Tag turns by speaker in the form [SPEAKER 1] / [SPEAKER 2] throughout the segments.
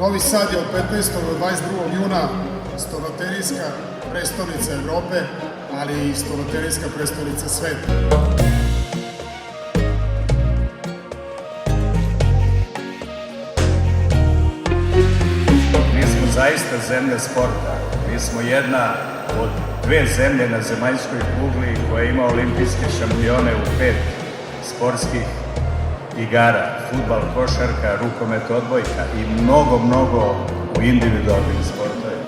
[SPEAKER 1] Novi Sad je od 15. do 22. juna stoloterijska prestolnica Evrope, ali i stoloterijska prestolnica sveta.
[SPEAKER 2] Mi smo zaista zemlja sporta. Mi smo jedna od dve zemlje na zemaljskoj kugli koja ima olimpijske šampione u 5 sportskih igara. Fudbal, košarka, rukomet, odbojka i mnogo u individualnim sportovima.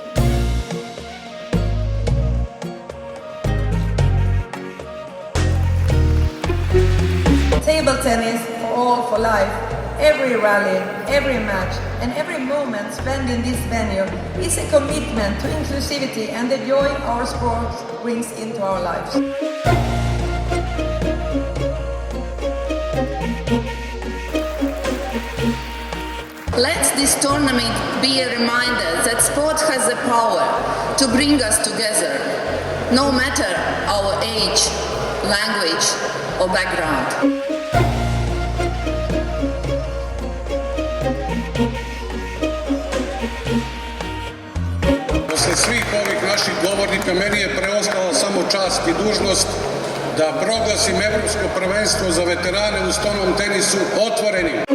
[SPEAKER 3] Table tennis for all for life. Every rally, every match, and every moment spent in this venue is a commitment to inclusivity and the joy our sport brings into our lives.
[SPEAKER 4] Let this tournament be a reminder that sport has the power to bring us together, no matter our age, language, or background.
[SPEAKER 5] Posle svih ovih naših govornika meni je preostala samo čast i dužnost da proglasim Evropsko prvenstvo za veterane u stolnom tenisu otvorenim.